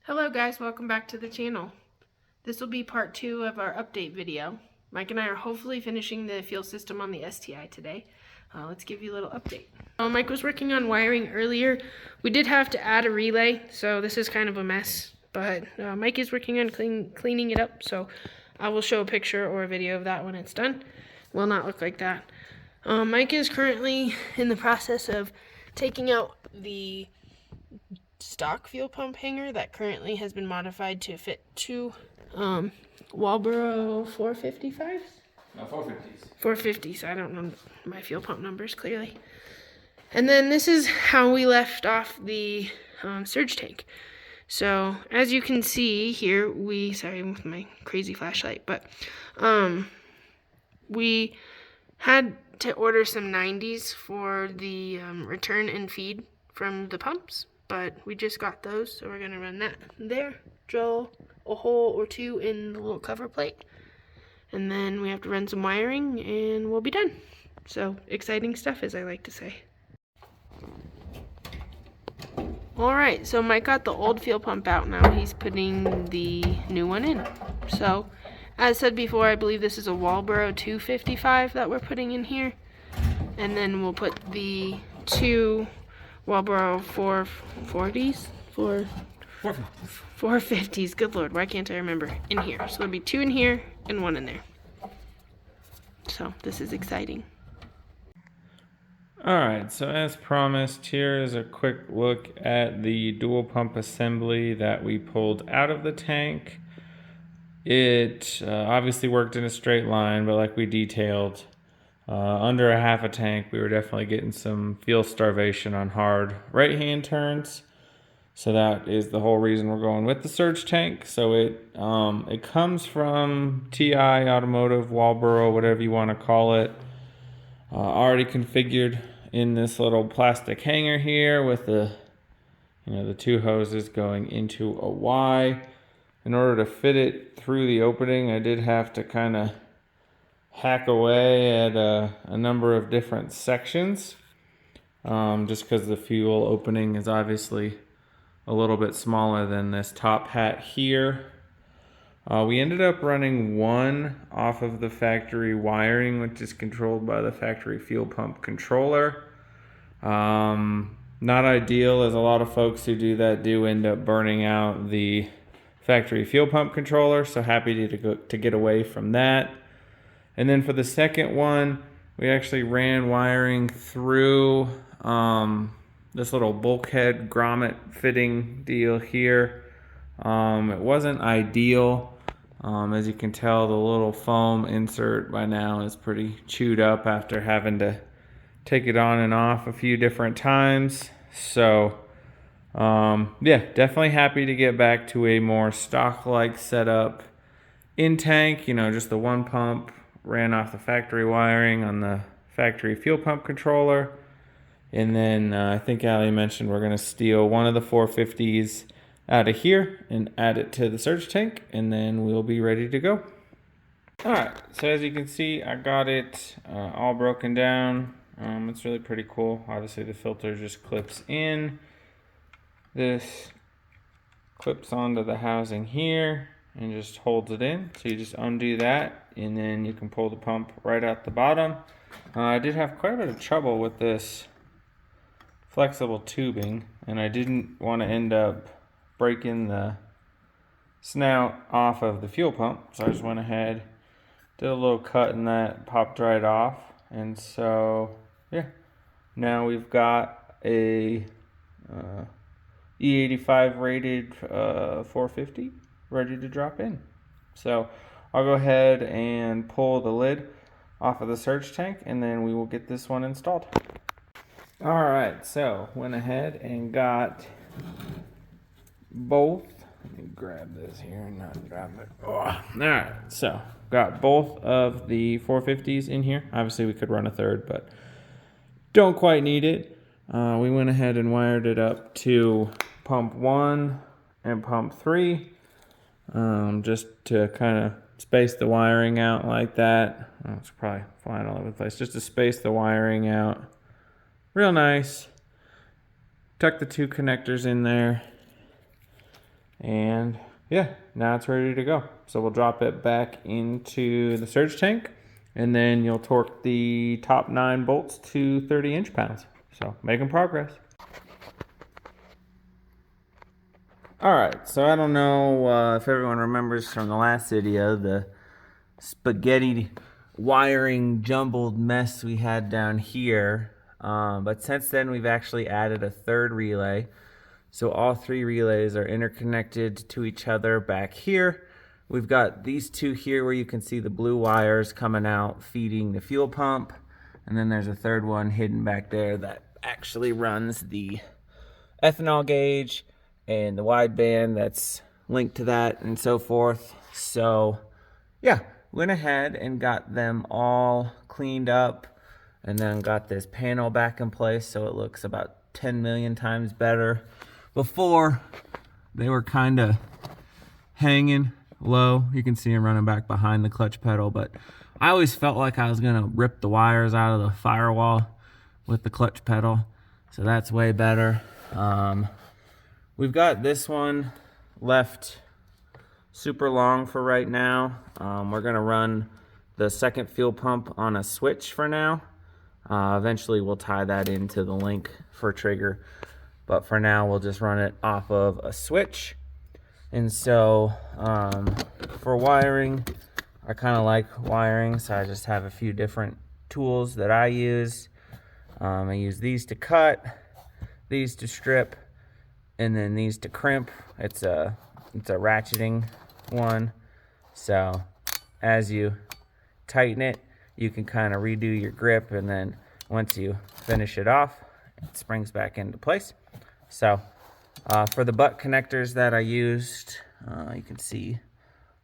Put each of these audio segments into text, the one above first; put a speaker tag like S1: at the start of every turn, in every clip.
S1: Hello guys, welcome back to the channel. This will be part 2 of our update video. Mike and I are hopefully finishing the fuel system on the STI today. Let's give you a little update. Mike was working on wiring earlier. We did have to add a relay, so this is kind of a mess. But Mike is working on cleaning it up, so I will show a picture or a video of that when it's done. Will not look like that. Mike is currently in the process of taking out the stock fuel pump hanger that currently has been modified to fit two Walboro 455s?
S2: No, 450s.
S1: 450s. I don't know my fuel pump numbers clearly. And then this is how we left off the surge tank. So as you can see here, sorry with my crazy flashlight, but we had to order some 90s for the return and feed from the pumps. But we just got those, so we're going to run that there, drill a hole or two in the little cover plate, and then we have to run some wiring, and we'll be done. So, exciting stuff, as I like to say. Alright, so Mike got the old fuel pump out now. He's putting the new one in. So, as said before, I believe this is a Walboro 255 that we're putting in here. And then we'll put the two Walboro 440s? 450s. Good lord, why can't I remember? In here. So there'll be two in here and one in there. So this is exciting.
S2: Alright, so as promised, here is a quick look at the dual pump assembly that we pulled out of the tank. It obviously worked in a straight line, but like we detailed, under a half a tank, we were definitely getting some fuel starvation on hard right-hand turns. So that is the whole reason we're going with the surge tank. So it comes from TI, Automotive, Walboro, whatever you want to call it. Already configured in this little plastic hanger here with the two hoses going into a Y. In order to fit it through the opening, I did have to kind of hack away at a number of different sections, just because the fuel opening is obviously a little bit smaller than this top hat here. We ended up running one off of the factory wiring, which is controlled by the factory fuel pump controller. Not ideal, as a lot of folks who do that do end up burning out the factory fuel pump controller, so happy to get away from that. And then for the second one, we actually ran wiring through this little bulkhead grommet fitting deal here. It wasn't ideal. As you can tell, the little foam insert by now is pretty chewed up after having to take it on and off a few different times. So, yeah, definitely happy to get back to a more stock-like setup in tank. Just the one pump. Ran off the factory wiring on the factory fuel pump controller. And then I think Ali mentioned we're going to steal one of the 450s out of here and add it to the surge tank, and then we'll be ready to go. Alright, so as you can see, I got it all broken down. It's really pretty cool. Obviously the filter just clips in. This clips onto the housing here and just holds it in. So you just undo that, and then you can pull the pump right out the bottom. I did have quite a bit of trouble with this flexible tubing, and I didn't want to end up breaking the snout off of the fuel pump, so I just went ahead, did a little cut, and that popped right off. And so yeah, now we've got a E85 rated 450 ready to drop in. So I'll go ahead and pull the lid off of the surge tank, and then we will get this one installed. Alright, so went ahead and got both. Let me grab this here and not grab it. Alright, so got both of the 450s in here. Obviously we could run a third, but don't quite need it. We went ahead and wired it up to pump 1 and pump 3. Just to kind of space the wiring out like that. It's probably flying all over the place. Just to space the wiring out real nice. Tuck the two connectors in there. And yeah, now it's ready to go. So we'll drop it back into the surge tank, and then you'll torque the top 9 bolts to 30 inch-pounds. So making progress. Alright, so I don't know if everyone remembers from the last video the spaghetti wiring jumbled mess we had down here. But since then we've actually added a third relay. So all 3 relays are interconnected to each other back here. We've got these 2 here where you can see the blue wires coming out feeding the fuel pump. And then there's a third one hidden back there that actually runs the ethanol gauge and the wideband that's linked to that and so forth. So yeah, went ahead and got them all cleaned up and then got this panel back in place so it looks about 10 million times better. Before, they were kind of hanging low. You can see them running back behind the clutch pedal, but I always felt like I was gonna rip the wires out of the firewall with the clutch pedal, so that's way better. We've got this one left super long for right now. We're gonna run the second fuel pump on a switch for now. Eventually we'll tie that into the link for trigger, but for now we'll just run it off of a switch. And so for wiring, I kind of like wiring, so I just have a few different tools that I use. I use these to cut, these to strip, and then these to crimp. It's a ratcheting one, so as you tighten it, you can kind of redo your grip, and then once you finish it off, it springs back into place. So for the butt connectors that I used, you can see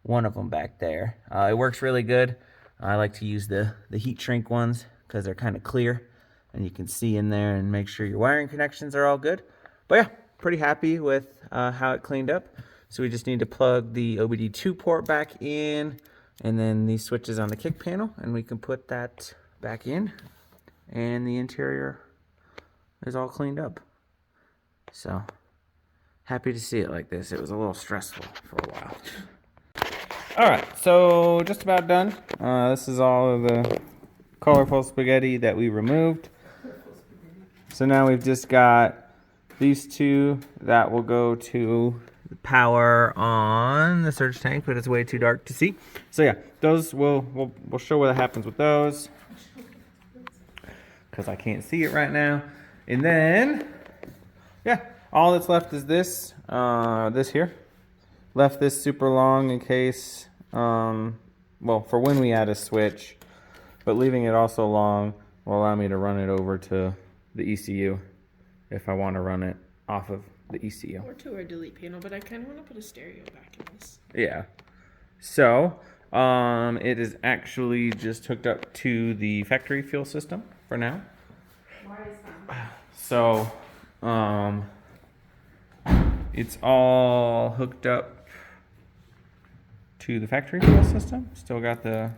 S2: one of them back there. It works really good. I like to use the heat shrink ones because they're kind of clear and you can see in there and make sure your wiring connections are all good. But yeah, pretty happy with how it cleaned up. So we just need to plug the OBD2 port back in and then these switches on the kick panel, and we can put that back in, and the interior is all cleaned up. So happy to see it like this. It was a little stressful for a while. All right, so just about done. This is all of the colorful spaghetti that we removed. So now we've just got these 2 that will go to the power on the surge tank, but it's way too dark to see. So yeah, those we'll show what happens with those because I can't see it right now. And then yeah, all that's left is this this here. Left this super long in case well, for when we add a switch, but leaving it also long will allow me to run it over to the ECU if I want to run it off of the ECU.
S1: Or to our delete panel, but I kind of want to put a stereo back in this.
S2: Yeah. So, it is actually just hooked up to the factory fuel system for now.
S1: Why is that?
S2: So, it's all hooked up to the factory fuel system. Still got the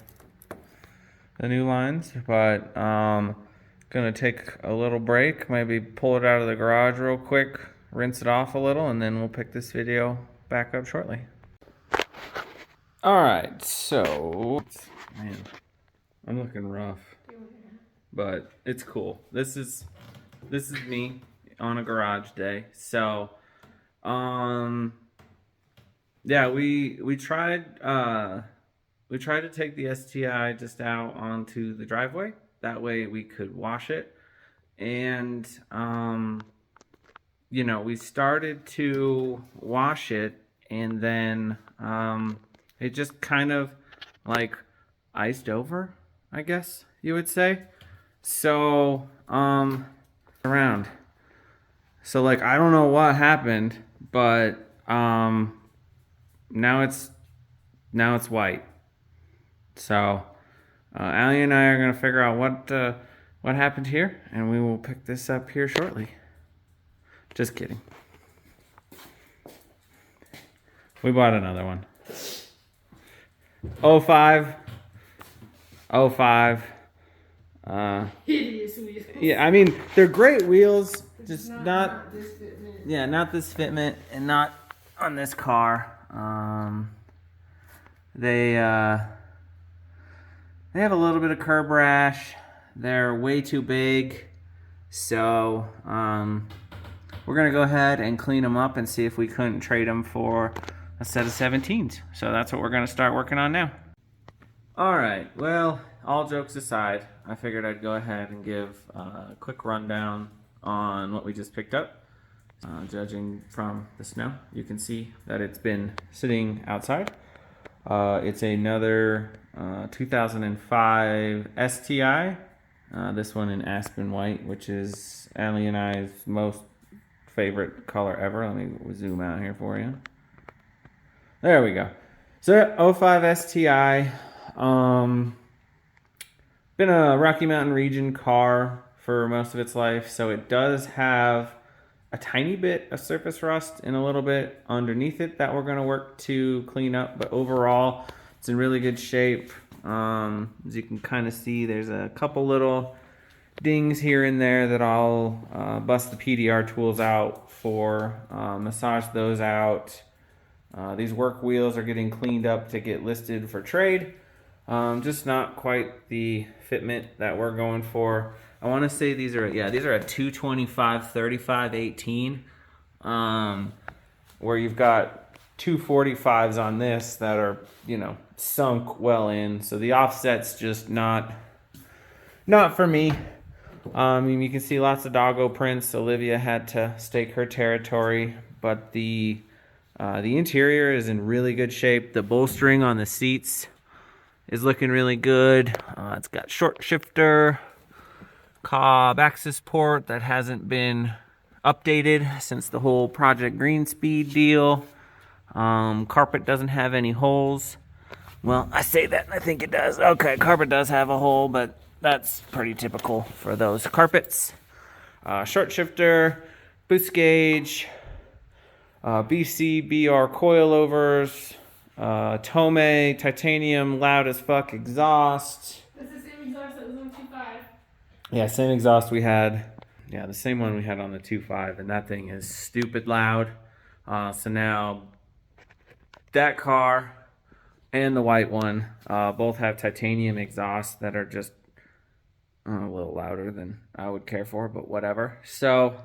S2: new lines, but gonna take a little break, maybe pull it out of the garage real quick, rinse it off a little, and then we'll pick this video back up shortly. All right, so man, I'm looking rough, but it's cool. This is me on a garage day. So yeah, we tried to take the STI just out onto the driveway. That way we could wash it. And you know, we started to wash it, and then it just kind of like iced over, I guess you would say. So around. So like, I don't know what happened, but now it's white. So Allie and I are gonna figure out what happened here, and we will pick this up here shortly. Just kidding. We bought another one. 05.
S1: Hideous wheels.
S2: Yeah, I mean, they're great wheels, just not
S1: this fitment.
S2: yeah, not this fitment, and not on this car. They have a little bit of curb rash. They're way too big. So we're going to go ahead and clean them up and see if we couldn't trade them for a set of 17s. So that's what we're going to start working on now. All right, well, all jokes aside, I figured I'd go ahead and give a quick rundown on what we just picked up. Judging from the snow, you can see that it's been sitting outside. It's another 2005 STI, this one in Aspen White, which is Allie and I's most favorite color ever. Let me zoom out here for you. There we go. So 05 STI. Been a Rocky Mountain region car for most of its life, so it does have a tiny bit of surface rust and a little bit underneath it that we're going to work to clean up, but overall it's in really good shape. As you can kind of see, there's a couple little dings here and there that I'll bust the PDR tools out for, massage those out. These work wheels are getting cleaned up to get listed for trade. Just not quite the fitment that we're going for. I want to say these are a 225 35 18, where you've got 245s on this that are, you know, sunk well in. So the offset's just not for me. You can see lots of doggo prints. Olivia had to stake her territory, but the interior is in really good shape. The bolstering on the seats is looking really good. It's got short shifter, Cobb access port that hasn't been updated since the whole Project Green Speed deal. Carpet doesn't have any holes. Well, I say that and I think it does. Okay, carpet does have a hole, but that's pretty typical for those carpets. Short shifter, boost gauge, BC BR coilovers, Tomei titanium loud as fuck exhaust.
S1: That's the same exhaust that was on 2.5.
S2: Yeah, same exhaust we had. Yeah, the same one we had on the 2.5, and that thing is stupid loud. So now that car and the white one both have titanium exhausts that are just a little louder than I would care for, but whatever. So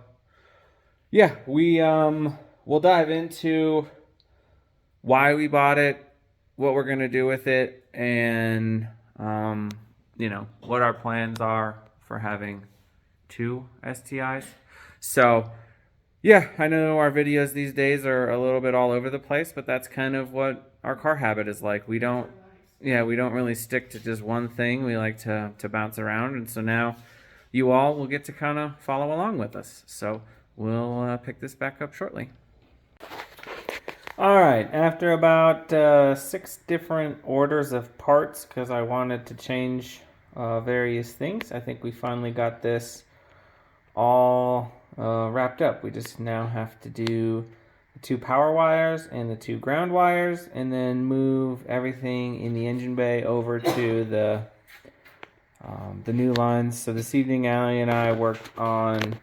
S2: yeah, we'll dive into why we bought it, what we're gonna do with it, and what our plans are for having 2 STIs. So yeah, I know our videos these days are a little bit all over the place, but that's kind of what our car habit is like. We don't really stick to just one thing. We like to bounce around, and so now you all will get to kind of follow along with us. So we'll pick this back up shortly. All right, after about 6 different orders of parts, because I wanted to change various things, I think we finally got this all wrapped up. We just now have to do the 2 power wires and the 2 ground wires, and then move everything in the engine bay over to the new lines. So this evening, Allie and I worked on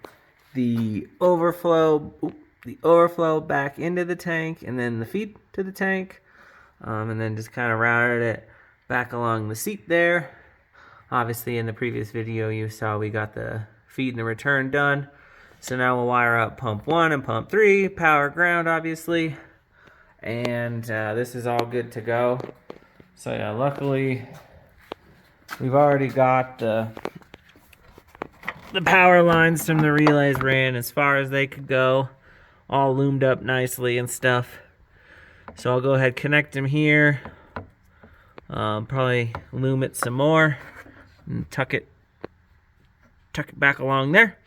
S2: the overflow back into the tank, and then the feed to the tank, and then just kind of routed it back along the seat there. Obviously in the previous video you saw we got the feed and the return done. So now we'll wire up pump 1 and pump 3, power ground obviously, and this is all good to go. So yeah, luckily we've already got the power lines from the relays ran as far as they could go, all loomed up nicely and stuff. So I'll go ahead, connect them here, probably loom it some more and tuck it back along there,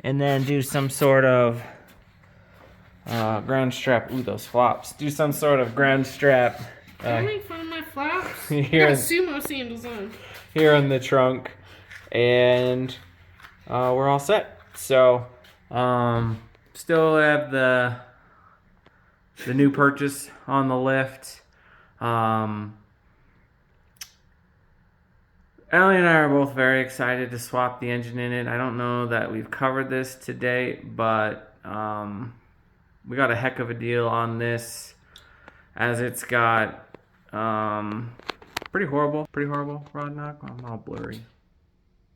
S2: and then do some sort of ground strap. Ooh, those flops. Do some sort of ground strap.
S1: Don't make fun of my flops.
S2: Here,
S1: I got sumo sandals on.
S2: Here in the trunk, and we're all set. So still have the new purchase on the lift. Allie and I are both very excited to swap the engine in it. I don't know that we've covered this today, but we got a heck of a deal on this, as it's got pretty horrible rod knock. I'm all blurry.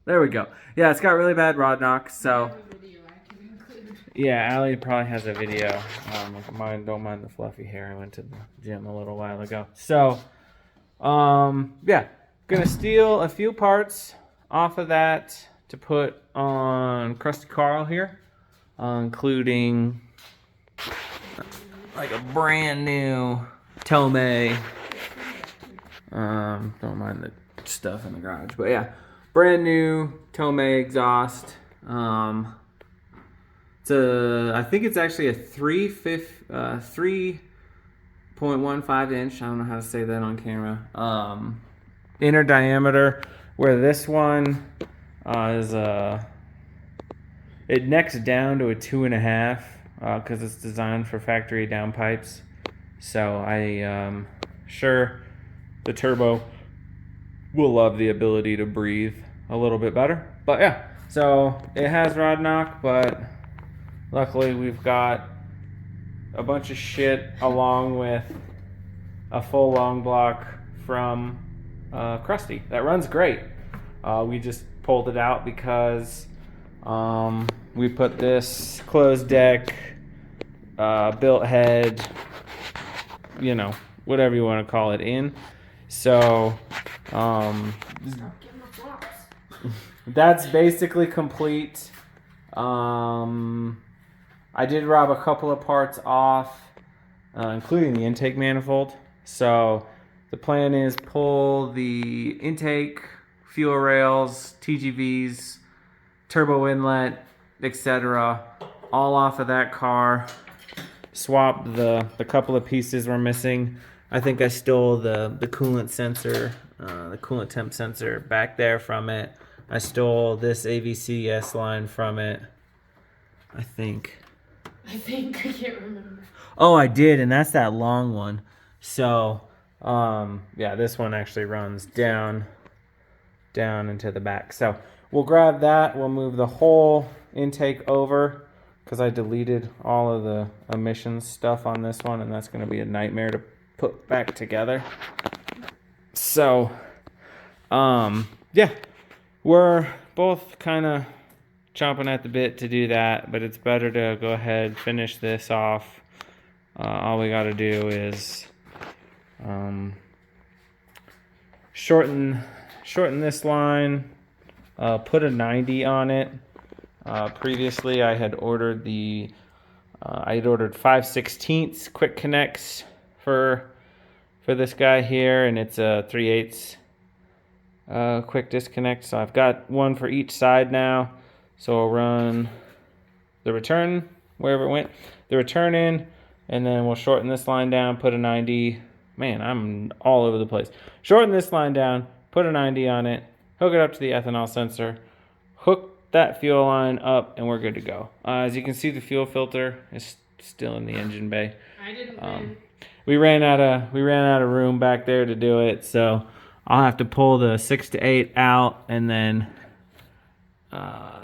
S2: There we go. Yeah, it's got really bad rod knock. So yeah, Allie probably has a video. Don't mind the fluffy hair. I went to the gym a little while ago. So yeah, gonna steal a few parts off of that to put on Crusty Carl here, including like a brand new Tomei. Don't mind the stuff in the garage, but yeah, brand new Tomei exhaust. I think it's actually a 3.15 inch. I don't know how to say that on camera. Inner diameter, where this one is it necks down to a 2.5 because it's designed for factory downpipes. So I sure the turbo will love the ability to breathe a little bit better. But yeah, so it has rod knock, but luckily we've got a bunch of shit along with a full long block from CRUSTI that runs great. We just pulled it out because we put this closed deck, built head, you know, whatever you want to call it in. So that's basically complete. I did rob a couple of parts off, including the intake manifold. So the plan is pull the intake, fuel rails, TGVs, turbo inlet, etc., all off of that car. Swap the couple of pieces we're missing. I think I stole the coolant sensor, the coolant temp sensor back there from it. I stole this AVCS line from it. I think I can't remember. Oh, I did, and that's that long one. So, yeah, this one actually runs down into the back. So we'll grab that. We'll move the whole intake over because I deleted all of the emissions stuff on this one, and that's going to be a nightmare to put back together. So, yeah, we're both kind of chomping at the bit to do that, but it's better to go ahead, finish this off. All we got to do is shorten this line, put a 90 on it. Previously I had ordered I had ordered 5/16 quick connects for this guy here, and it's a 3/8 quick disconnect. So I've got one for each side now. So I'll run the return wherever it went, the return in, and then we'll shorten this line down, put a 90. Man, I'm all over the place. Shorten this line down, put a 90 on it, hook it up to the ethanol sensor, hook that fuel line up, and we're good to go. As you can see, the fuel filter is still in the engine bay.
S1: I didn't win.
S2: We ran out of room back there to do it, so I'll have to pull the 6 to 8 out, and then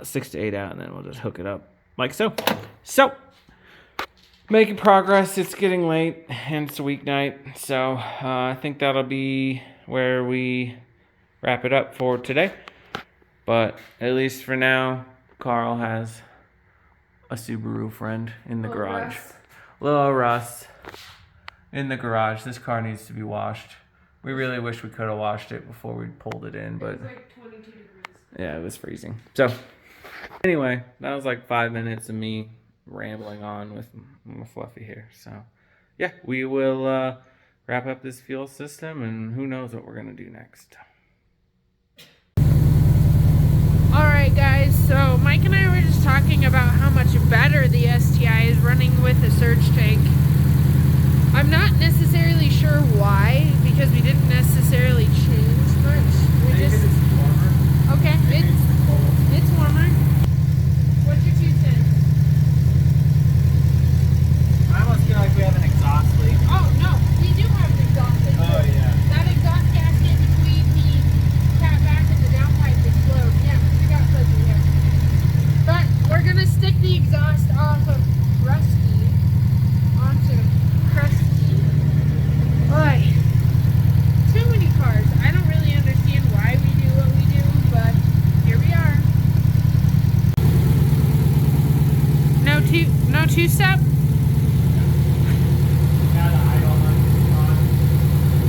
S2: 6 to 8 out, and then we'll just hook it up like so. So, making progress. It's getting late, and it's a weeknight, so I think that'll be where we wrap it up for today. But at least for now, Carl has a Subaru friend in the garage. Little Russ in the garage. This car needs to be washed. We really wish we could have washed it before we pulled it in, but
S1: It was like 22 degrees.
S2: yeah, it was freezing. So anyway, that was like 5 minutes of me rambling on with my fluffy hair. So yeah, we will wrap up this fuel system, and who knows what we're gonna do next.
S1: Alright guys, so Mike and I were just talking about how much better the STI is running with the surge tank. I'm not necessarily sure why, because we didn't necessarily change much.
S2: Maybe it's warmer.
S1: Okay, it's warmer. What's your 2 cents?
S3: I almost feel like we have an exhaust leak.
S1: Oh no, we do have an exhaust leak.
S3: Oh yeah.
S1: That exhaust gasket between the catback and the downpipe explode. Yeah, we got fuzzy here. But we're gonna stick the exhaust off of CRUSTI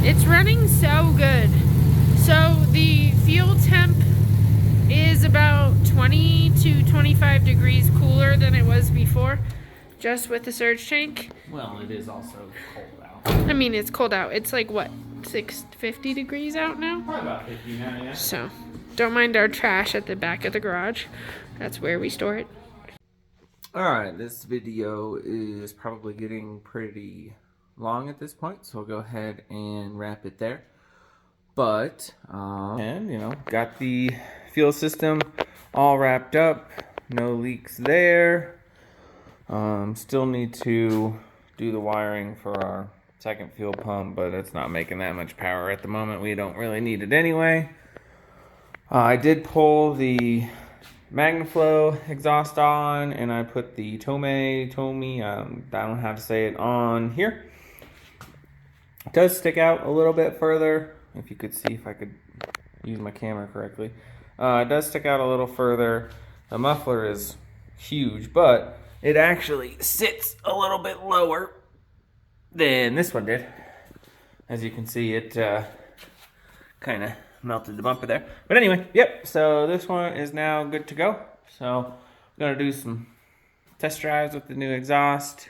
S1: It's running so good. So the fuel temp is about 20 to 25 degrees cooler than it was before, just with the surge tank.
S2: Well, it is also cold out.
S1: I mean, it's cold out. It's like, what, 50 degrees out now?
S2: Probably about 50 now, yeah.
S1: So, don't mind our trash at the back of the garage. That's where we store it.
S2: Alright, this video is probably getting pretty long at this point, so we'll go ahead and wrap it there. But, and, you know, got the fuel system all wrapped up. No leaks there. Still need to do the wiring for our second fuel pump, but it's not making that much power at the moment. We don't really need it anyway. I did pull the MagnaFlow exhaust on, and I put the Tomei, I don't know how to say it, on here. It does stick out a little bit further. If you could see, if I could use my camera correctly. It does stick out a little further. The muffler is huge, but it actually sits a little bit lower than this one did. As you can see, it kind of melted the bumper there. But anyway, yep, so this one is now good to go. So I'm going to do some test drives with the new exhaust,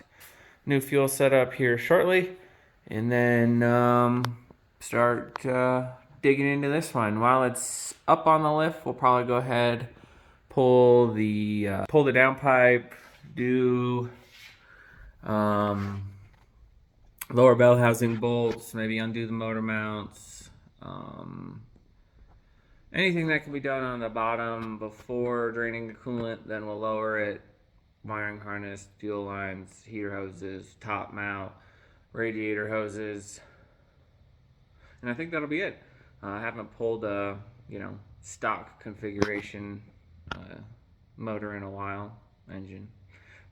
S2: new fuel setup here shortly, and then start digging into this one. While it's up on the lift, we'll probably go ahead, pull the downpipe, do lower bell housing bolts, maybe undo the motor mounts, anything that can be done on the bottom before draining the coolant. Then we'll lower it, wiring harness, fuel lines, heater hoses, top mount, radiator hoses, and I think that'll be it. I haven't pulled a stock configuration motor in a while, engine,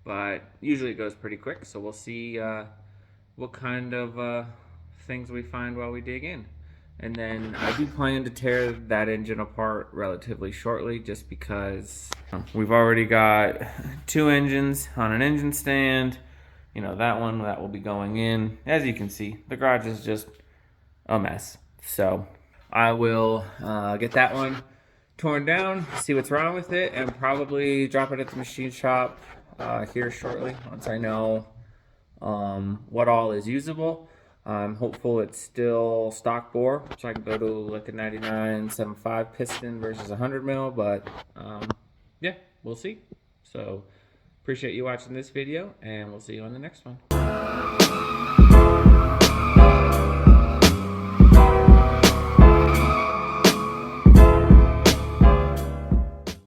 S2: but usually it goes pretty quick. So we'll see what kind of things we find while we dig in. And then I do plan to tear that engine apart relatively shortly, just because we've already got 2 engines on an engine stand. You know, that one that will be going in. As you can see, the garage is just a mess. So I will get that one torn down, see what's wrong with it, and probably drop it at the machine shop here shortly once I know what all is usable. I'm hopeful it's still stock bore, so I can go to like a 99.75 piston versus 100 mil, but yeah, we'll see. So appreciate you watching this video, and we'll see you on the next one.